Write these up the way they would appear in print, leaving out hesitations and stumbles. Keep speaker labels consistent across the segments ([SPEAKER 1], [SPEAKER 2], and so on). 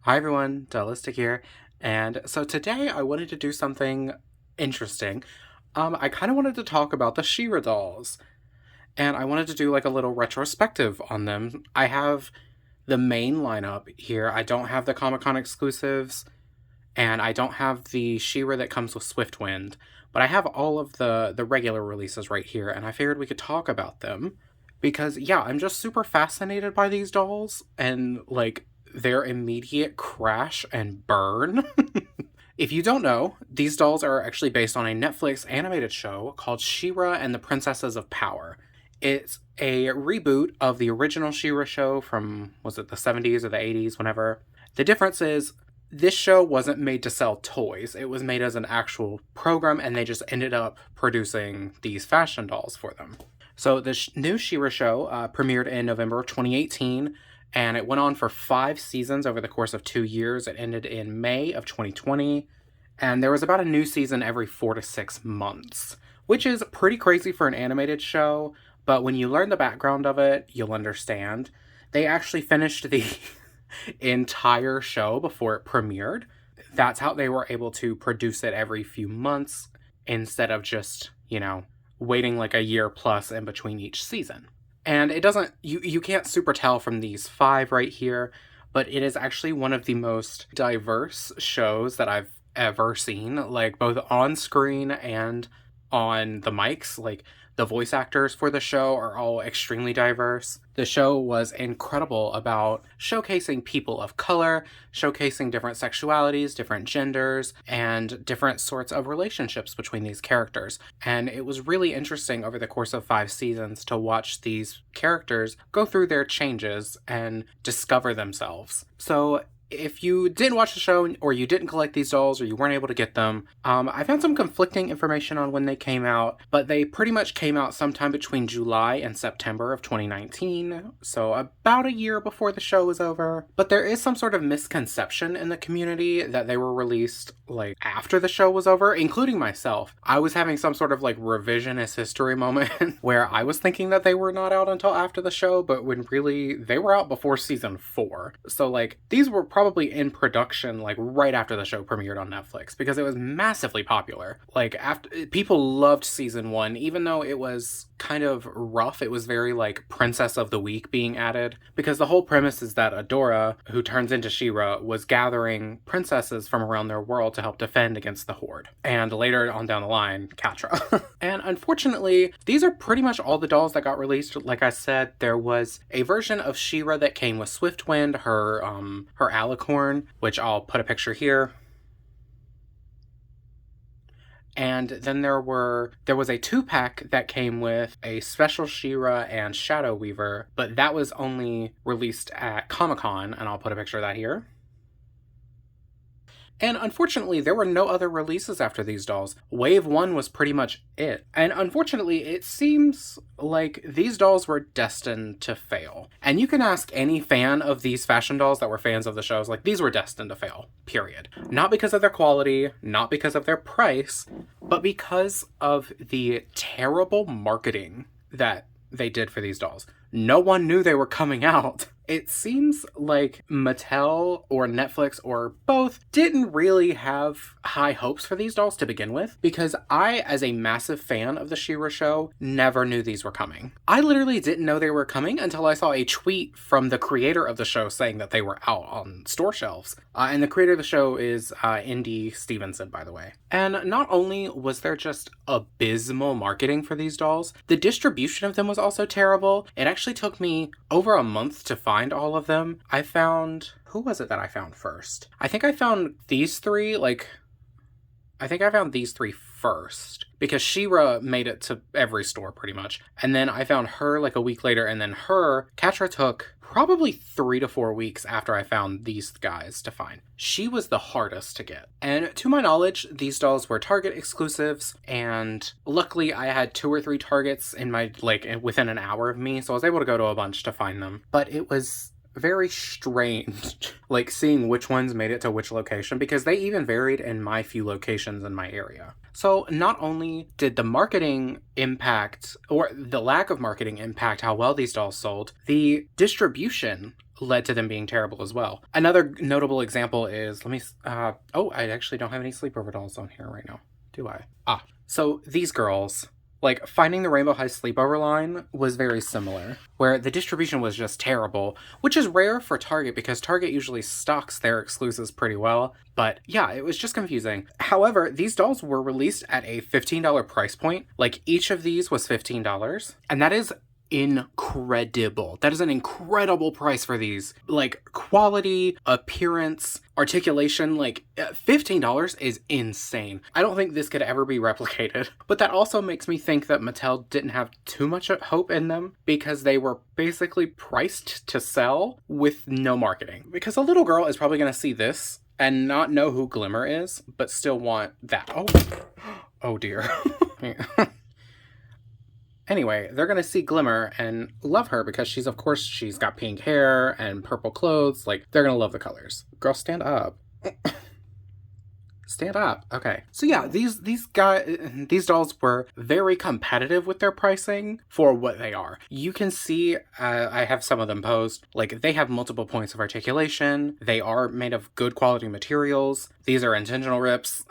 [SPEAKER 1] Hi everyone, Dellistic here, and so today I wanted to do something interesting. I kind of wanted to talk about the She-Ra dolls, and I wanted to do like a little retrospective on them. I have the main lineup here. I don't have the Comic-Con exclusives, and I don't have the She-Ra that comes with Swiftwind, but I have all of the regular releases right here, and I figured we could talk about them because yeah, I'm just super fascinated by these dolls and like their immediate crash and burn. If you don't know, these dolls are actually based on a Netflix animated show called She-Ra and the Princesses of Power. It's a reboot of the original She-Ra show from, was it the 70s or the 80s, whenever. The difference is this show wasn't made to sell toys. It was made as an actual program, and they just ended up producing these fashion dolls for them. So the new She-Ra show premiered in November of 2018, and it went on for 5 seasons over the course of 2 years. It ended in May of 2020, and there was about a new season every 4 to 6 months, which is pretty crazy for an animated show, but when you learn the background of it, you'll understand. They actually finished the entire show before it premiered. That's how they were able to produce it every few months instead of just, waiting like a year plus in between each season. And it doesn't, you can't super tell from these 5 right here, but it is actually one of the most diverse shows that I've ever seen, like both on screen and on the mics. Like the voice actors for the show are all extremely diverse. The show was incredible about showcasing people of color, showcasing different sexualities, different genders, and different sorts of relationships between these characters. And it was really interesting over the course of 5 seasons to watch these characters go through their changes and discover themselves. So if you didn't watch the show or you didn't collect these dolls or you weren't able to get them, I found some conflicting information on when they came out, but they pretty much came out sometime between July and September of 2019, so about a year before the show was over. But there is some sort of misconception in the community that they were released like after the show was over, including myself. I was having some sort of like revisionist history moment where I was thinking that they were not out until after the show, but when really they were out before season 4. So like these were probably in production like right after the show premiered on Netflix because it was massively popular. Like after people loved season 1, even though it was kind of rough. It was very like Princess of the Week being added because the whole premise is that Adora, who turns into She-Ra, was gathering princesses from around their world to help defend against the Horde. And later on down the line, Catra. And unfortunately, these are pretty much all the dolls that got released. Like I said, there was a version of She-Ra that came with Swiftwind, her alicorn, which I'll put a picture here. And then there was a 2-pack that came with a special She-Ra and Shadow Weaver, but that was only released at Comic-Con, and I'll put a picture of that here. And unfortunately, there were no other releases after these dolls. Wave 1 was pretty much it. And unfortunately, it seems like these dolls were destined to fail. And you can ask any fan of these fashion dolls that were fans of the shows, like, these were destined to fail, period. Not because of their quality, not because of their price, but because of the terrible marketing that they did for these dolls. No one knew they were coming out. It seems like Mattel or Netflix or both didn't really have high hopes for these dolls to begin with, because I, as a massive fan of the She-Ra show, never knew these were coming. I literally didn't know they were coming until I saw a tweet from the creator of the show saying that they were out on store shelves. And the creator of the show is Indy Stevenson, by the way. And not only was there just abysmal marketing for these dolls, the distribution of them was also terrible. It actually took me over a month to find all of them. I found, who was it that I found first? I think I found these 3, first, because She-Ra made it to every store pretty much. And then I found her like a week later, and then Catra took probably 3 to 4 weeks after I found these guys to find. She was the hardest to get. And to my knowledge, these dolls were Target exclusives, and luckily I had 2 or 3 Targets in my, within an hour of me, so I was able to go to a bunch to find them. But it was very strange, like seeing which ones made it to which location, because they even varied in my few locations in my area. So not only did the marketing impact, or the lack of marketing impact how well these dolls sold, the distribution led to them being terrible as well. Another notable example is, oh, I actually don't have any sleepover dolls on here right now, do I? So these girls, like, finding the Rainbow High sleepover line was very similar, where the distribution was just terrible, which is rare for Target because Target usually stocks their exclusives pretty well. But yeah, it was just confusing. However, these dolls were released at a $15 price point. Like, each of these was $15, and that is incredible. That is an incredible price for these. Like, quality, appearance, articulation, like, $15 is insane. I don't think this could ever be replicated. But that also makes me think that Mattel didn't have too much hope in them because they were basically priced to sell with no marketing. Because a little girl is probably going to see this and not know who Glimmer is, but still want that. Oh dear. Anyway, they're going to see Glimmer and love her because she's got pink hair and purple clothes. Like, they're going to love the colors. Girl, stand up. Stand up. Okay. So yeah, these dolls were very competitive with their pricing for what they are. You can see, I have some of them posed. Like, they have multiple points of articulation. They are made of good quality materials. These are intentional rips.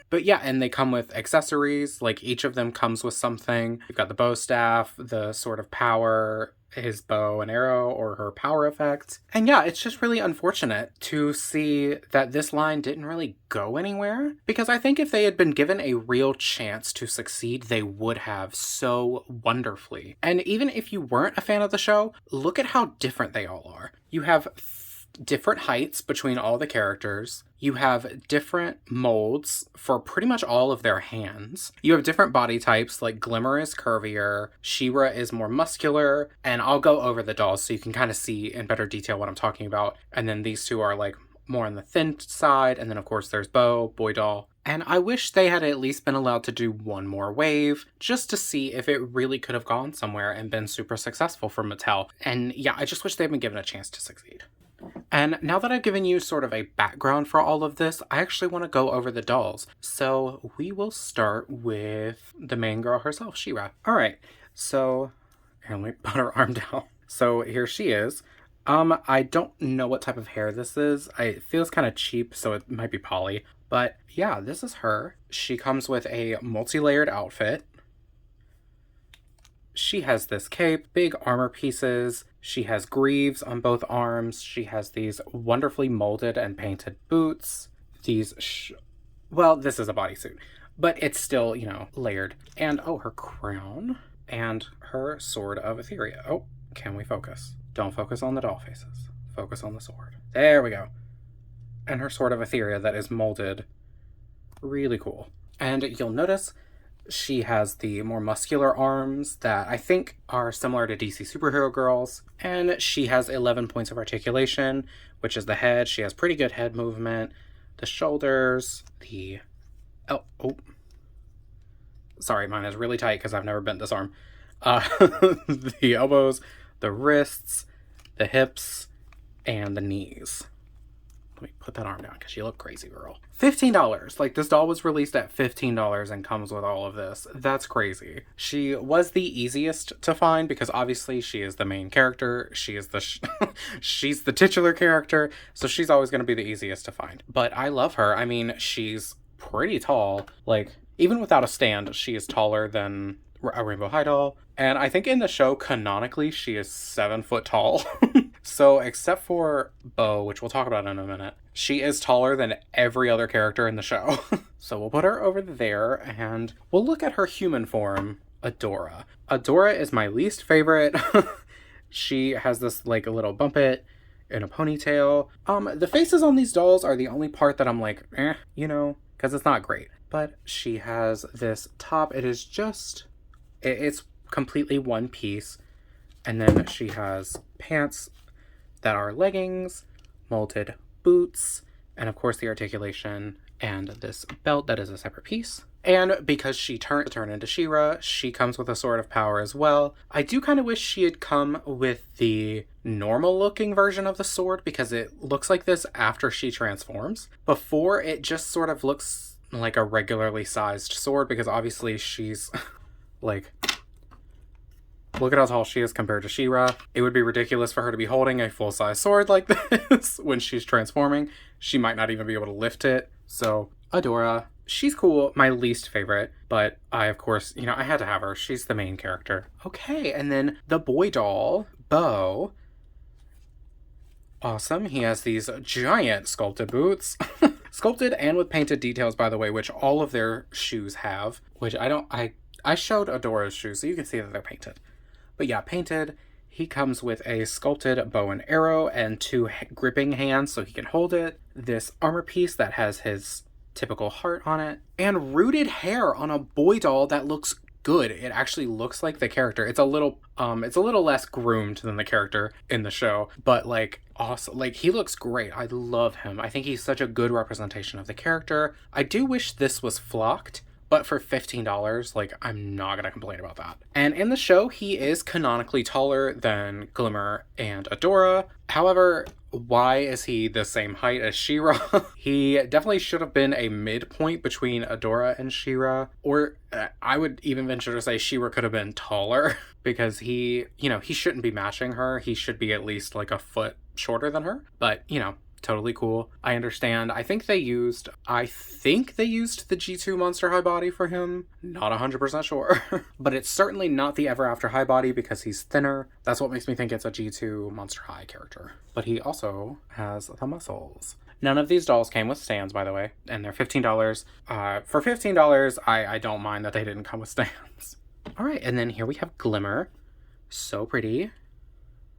[SPEAKER 1] But yeah, and they come with accessories. Like, each of them comes with something. You've got the bow staff, the sword of power, his bow and arrow, or her power effect. And yeah, it's just really unfortunate to see that this line didn't really go anywhere, because I think if they had been given a real chance to succeed, they would have so wonderfully. And even if you weren't a fan of the show, look at how different they all are. You have different heights between all the characters. You have different molds for pretty much all of their hands. You have different body types, like Glimmer is curvier, She-Ra is more muscular, and I'll go over the dolls so you can kind of see in better detail what I'm talking about. And then these two are like more on the thin side, and then of course there's Bo, Boy Doll. And I wish they had at least been allowed to do one more wave, just to see if it really could have gone somewhere and been super successful for Mattel. And yeah, I just wish they'd been given a chance to succeed. And now that I've given you sort of a background for all of this, I actually want to go over the dolls. So we will start with the main girl herself, She-Ra. All right, so here, let me put her arm down. So here she is. I don't know what type of hair this is. It feels kind of cheap, so it might be poly. But yeah, this is her. She comes with a multi-layered outfit. She has this cape, big armor pieces. She has greaves on both arms. She has these wonderfully molded and painted boots. Well, this is a bodysuit, but it's still, layered. And, her crown and her sword of Etheria. Oh, can we focus? Don't focus on the doll faces. Focus on the sword. There we go. And her sword of Etheria that is molded. Really cool. And you'll notice she has the more muscular arms that I think are similar to DC Superhero Girls. And she has 11 points of articulation, which is the head. She has pretty good head movement. The shoulders, sorry, mine is really tight because I've never bent this arm. The elbows, the wrists, the hips, and the knees. Let me put that arm down because you look crazy, girl. $15. Like, this doll was released at $15 and comes with all of this. That's crazy. She was the easiest to find because obviously she is the main character. She is she's the titular character, so she's always going to be the easiest to find. But I love her. I mean, she's pretty tall. Like, even without a stand, she is taller than a Rainbow High doll. And I think in the show, canonically, she is 7 foot tall. So, except for Bo, which we'll talk about in a minute, she is taller than every other character in the show. So we'll put her over there, and we'll look at her human form, Adora. Adora is my least favorite. She has this, like, a little bumpet and a ponytail. The faces on these dolls are the only part that I'm like, because it's not great. But she has this top. It is just, it's completely one piece. And then she has pants that are leggings, molded boots, and of course the articulation, and this belt that is a separate piece. And because she turned into She-Ra, she comes with a sword of power as well. I do kind of wish she had come with the normal looking version of the sword because it looks like this after she transforms. Before, it just sort of looks like a regularly sized sword because obviously she's like Look at how tall she is compared to She-Ra. It would be ridiculous for her to be holding a full-size sword like this when she's transforming. She might not even be able to lift it. So, Adora, she's cool. My least favorite, but I, of course, I had to have her. She's the main character. Okay, and then the boy doll, Bo. Awesome. He has these giant sculpted boots. Sculpted and with painted details, by the way, which all of their shoes have. Which I showed Adora's shoes, so you can see that they're painted. But yeah, painted. He comes with a sculpted bow and arrow and two gripping hands so he can hold it. This armor piece that has his typical heart on it. And rooted hair on a boy doll that looks good. It actually looks like the character. It's a little less groomed than the character in the show, but like awesome. Like he looks great. I love him. I think he's such a good representation of the character. I do wish this was flocked, but for $15, like, I'm not gonna complain about that. And in the show, he is canonically taller than Glimmer and Adora. However, why is he the same height as She-Ra? He definitely should have been a midpoint between Adora and She-Ra. Or I would even venture to say She-Ra could have been taller because he shouldn't be matching her. He should be at least like a foot shorter than her. But, totally cool. I understand. I think they used the G2 Monster High body for him. Not 100% sure. But it's certainly not the Ever After High body because he's thinner. That's what makes me think it's a G2 Monster High character. But he also has the muscles. None of these dolls came with stands, by the way, and they're $15. For $15, I don't mind that they didn't come with stands. All right, and then here we have Glimmer. So pretty.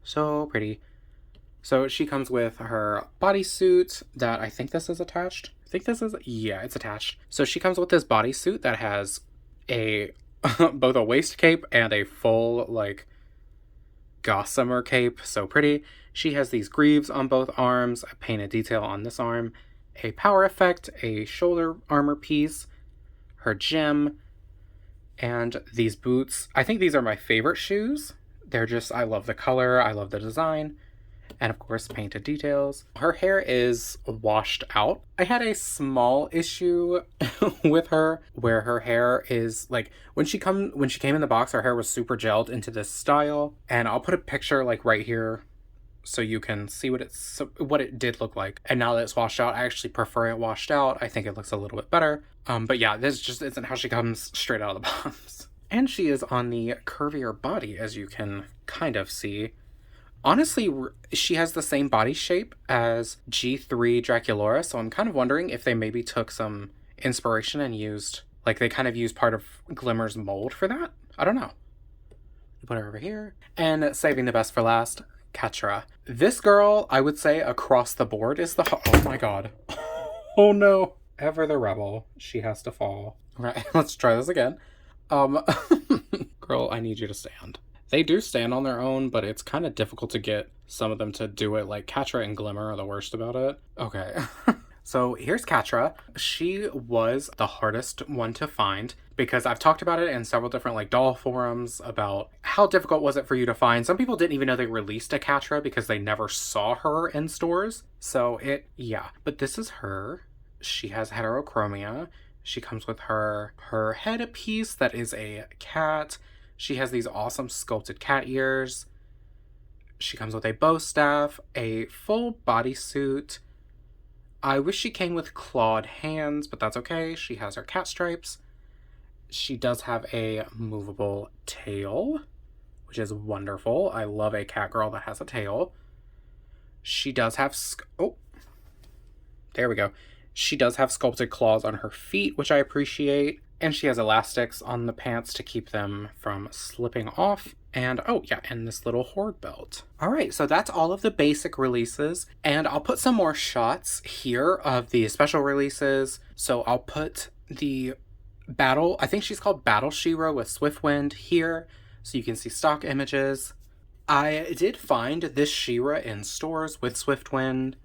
[SPEAKER 1] So pretty. So she comes with her bodysuit that I think this is attached. Yeah, it's attached. So she comes with this bodysuit that has both a waist cape and a full, like, gossamer cape. So pretty. She has these greaves on both arms, a painted detail on this arm, a power effect, a shoulder armor piece, her gem, and these boots. I think these are my favorite shoes. I love the color, I love the design. And of course, painted details. Her hair is washed out. I had a small issue with her where her hair is like when she came in the box, her hair was super gelled into this style. And I'll put a picture like right here so you can see what it did look like. And now that it's washed out, I actually prefer it washed out. I think it looks a little bit better. But yeah, this just isn't how she comes straight out of the box. And she is on the curvier body, as you can kind of see. Honestly, she has the same body shape as G3 Draculaura, so I'm kind of wondering if they maybe took some inspiration and used part of Glimmer's mold for that. I don't know. Put her over here. And saving the best for last, Catra. This girl, I would say, across the board is oh my god. Oh no. Ever the rebel. She has to fall. All right, let's try this again. Girl, I need you to stand. They do stand on their own, but it's kind of difficult to get some of them to do it. Like, Catra and Glimmer are the worst about it. Okay. So here's Catra. She was the hardest one to find because I've talked about it in several different like doll forums about how difficult was it for you to find. Some people didn't even know they released a Catra because they never saw her in stores. So but this is her. She has heterochromia. She comes with her headpiece that is a cat. She has these awesome sculpted cat ears. She comes with a bow staff, a full bodysuit. I wish she came with clawed hands, but that's okay. She has her cat stripes. She does have a movable tail, which is wonderful. I love a cat girl that has a tail. She does have... there we go. She does have sculpted claws on her feet, which I appreciate. And she has elastics on the pants to keep them from slipping off. And, and this little horde belt. All right, so that's all of the basic releases. And I'll put some more shots here of the special releases. So I'll put the I think she's called Battle She-Ra with Swiftwind here. So you can see stock images. I did find this She-Ra in stores with Swiftwind.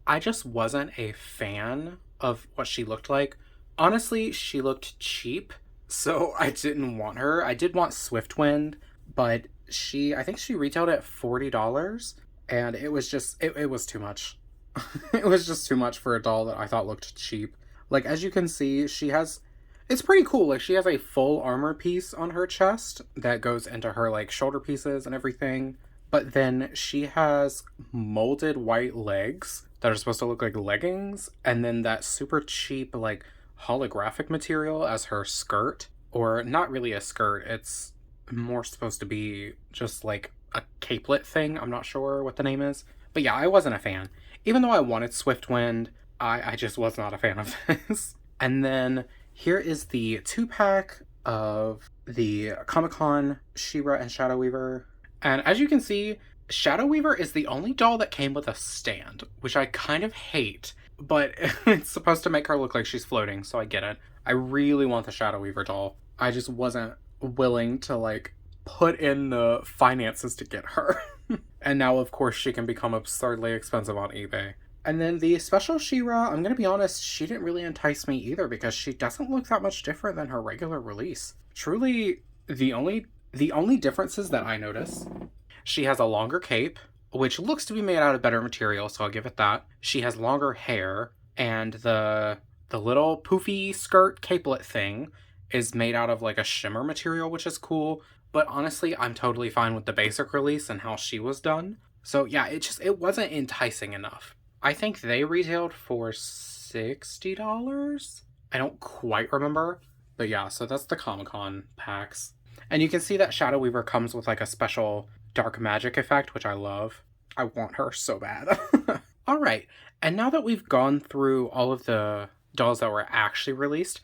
[SPEAKER 1] I just wasn't a fan of what she looked like. Honestly, she looked cheap, so I didn't want her. I did want Swiftwind, but I think she retailed at $40, and it was just, it was too much. It was just too much for a doll that I thought looked cheap. Like, as you can see, It's pretty cool. Like, she has a full armor piece on her chest that goes into her, like, shoulder pieces and everything. But then she has molded white legs that are supposed to look like leggings, and then that super cheap, like, holographic material as her skirt. Or not really a skirt, it's more supposed to be just like a capelet thing. I'm not sure what the name is. But yeah, I wasn't a fan. Even though I wanted Swiftwind, I just was not a fan of this. And then here is the 2-pack of the Comic-Con She-Ra and Shadow Weaver. And as you can see, Shadow Weaver is the only doll that came with a stand, which I kind of hate, but it's supposed to make her look like she's floating, so I get it. I really want the Shadow Weaver doll. I just wasn't willing to, like, put in the finances to get her. And now, of course, she can become absurdly expensive on eBay. And then the special She-Ra, I'm gonna be honest, she didn't really entice me either because she doesn't look that much different than her regular release. Truly, the only differences that I notice, she has a longer cape, which looks to be made out of better material, so I'll give it that. She has longer hair, and the little poofy skirt capelet thing is made out of like a shimmer material, which is cool. But honestly, I'm totally fine with the basic release and how she was done. So yeah, it wasn't enticing enough. I think they retailed for $60. I don't quite remember. But yeah, so that's the Comic-Con packs. And you can see that Shadow Weaver comes with like a special dark magic effect, which I love. I want her so bad. Alright, and now that we've gone through all of the dolls that were actually released,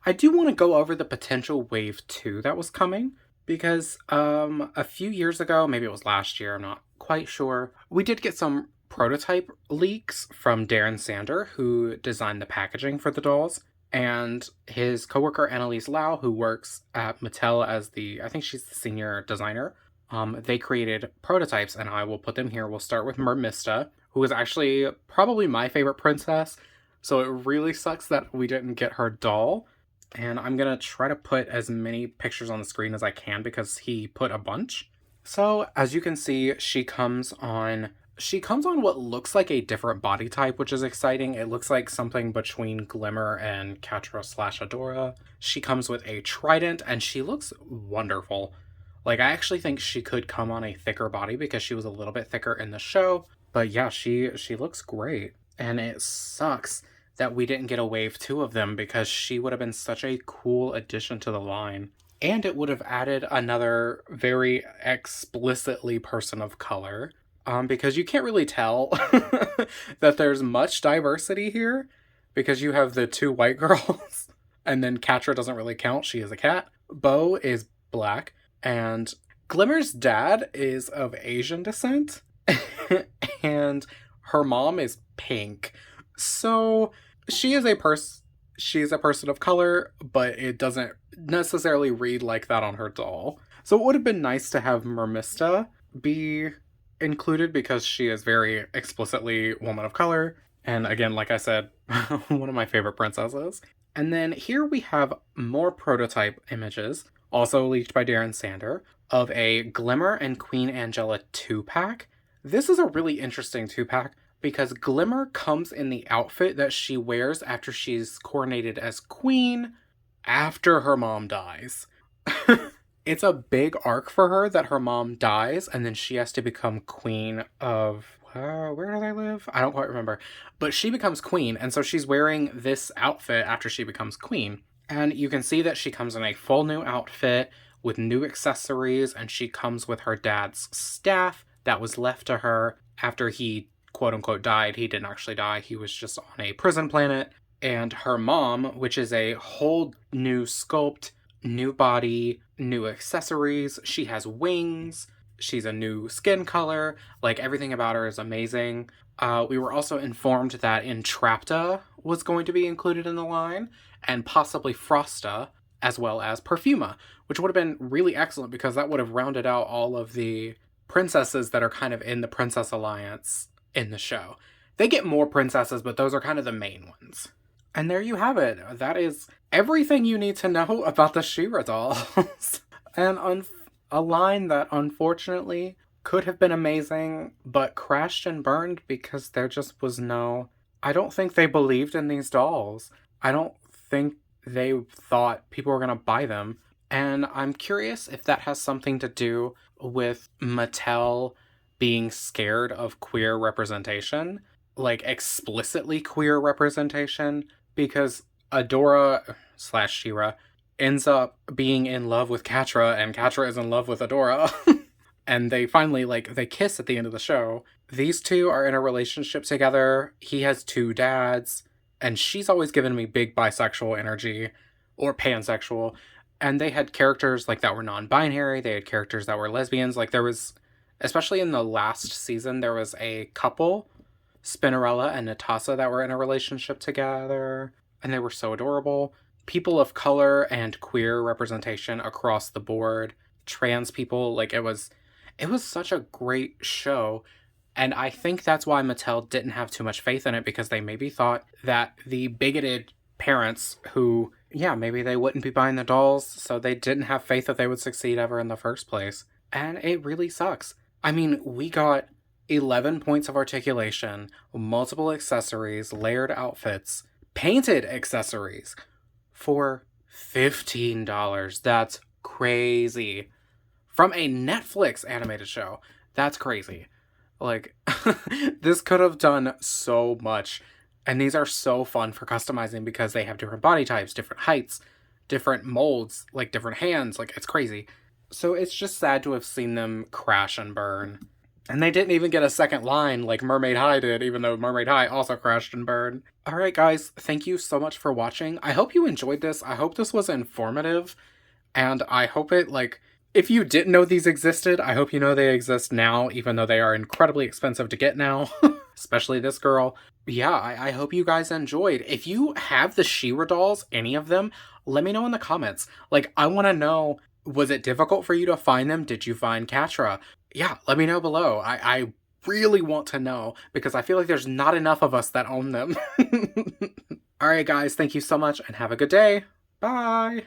[SPEAKER 1] I do want to go over the potential Wave 2 that was coming. Because a few years ago, maybe it was last year, I'm not quite sure, we did get some prototype leaks from Darren Sander, who designed the packaging for the dolls, and his coworker Annalise Lau, who works at Mattel as I think she's the senior designer. They created prototypes, and I will put them here. We'll start with Mermista, who is actually probably my favorite princess, so it really sucks that we didn't get her doll. And I'm gonna try to put as many pictures on the screen as I can because he put a bunch. So, as you can see, she comes on what looks like a different body type, which is exciting. It looks like something between Glimmer and Catra/Adora. She comes with a trident, and she looks wonderful. Like, I actually think she could come on a thicker body because she was a little bit thicker in the show. But yeah, she looks great. And it sucks that we didn't get a Wave 2 of them because she would have been such a cool addition to the line. And it would have added another very explicitly person of color. Because you can't really tell that there's much diversity here. Because you have the 2 white girls. And then Catra doesn't really count. She is a cat. Bo is black. And Glimmer's dad is of Asian descent. And her mom is pink. So she is a person of color, but it doesn't necessarily read like that on her doll. So it would have been nice to have Mermista be included because she is very explicitly woman of color. And again, like I said, one of my favorite princesses. And then here we have more prototype images, also leaked by Darren Sander, of a Glimmer and Queen Angela 2-pack. This is a really interesting 2-pack because Glimmer comes in the outfit that she wears after she's coronated as queen after her mom dies. It's a big arc for her that her mom dies and then she has to become queen of... where do they live? I don't quite remember. But she becomes queen, and so she's wearing this outfit after she becomes queen. And you can see that she comes in a full new outfit with new accessories, and she comes with her dad's staff that was left to her after he quote-unquote died. He didn't actually die. He was just on a prison planet. And her mom, which is a whole new sculpt, new body, new accessories. She has wings. She's a new skin color. Like, everything about her is amazing. We were also informed that Entrapta was going to be included in the line, and possibly Frosta, as well as Perfuma, which would have been really excellent because that would have rounded out all of the princesses that are kind of in the Princess Alliance in the show. They get more princesses, but those are kind of the main ones. And there you have it. That is everything you need to know about the She-Ra dolls. And a line that unfortunately could have been amazing, but crashed and burned because there just was no... I don't think they believed in these dolls. I don't think they thought people were going to buy them. And I'm curious if that has something to do with Mattel being scared of queer representation, like explicitly queer representation, because Adora slash Shira ends up being in love with Catra, and Catra is in love with Adora. And they finally, like, they kiss at the end of the show. These two are in a relationship together. He has two dads, and she's always given me big bisexual energy, or pansexual. And they had characters, like, that were non-binary. They had characters that were lesbians. Like, there was, especially in the last season, there was a couple, Spinnerella and Natasha, that were in a relationship together, and they were so adorable. People of color and queer representation across the board, trans people, like, it was such a great show. And I think that's why Mattel didn't have too much faith in it, because they maybe thought that the bigoted parents who, yeah, maybe they wouldn't be buying the dolls, so they didn't have faith that they would succeed ever in the first place. And it really sucks. I mean, we got 11 points of articulation, multiple accessories, layered outfits, painted accessories for $15. That's crazy. From a Netflix animated show. That's crazy. Like, this could have done so much. And these are so fun for customizing because they have different body types, different heights, different molds, like different hands. Like, it's crazy. So it's just sad to have seen them crash and burn. And they didn't even get a second line like Mermaid High did, even though Mermaid High also crashed and burned. Alright guys, thank you so much for watching. I hope you enjoyed this. I hope this was informative. And I hope it, like, if you didn't know these existed, I hope you know they exist now, even though they are incredibly expensive to get now. Especially this girl. Yeah, I hope you guys enjoyed. If you have the She-Ra dolls, any of them, let me know in the comments. Like, I want to know, was it difficult for you to find them? Did you find Catra? Yeah, let me know below. I really want to know, because I feel like there's not enough of us that own them. Alright guys, thank you so much, and have a good day. Bye!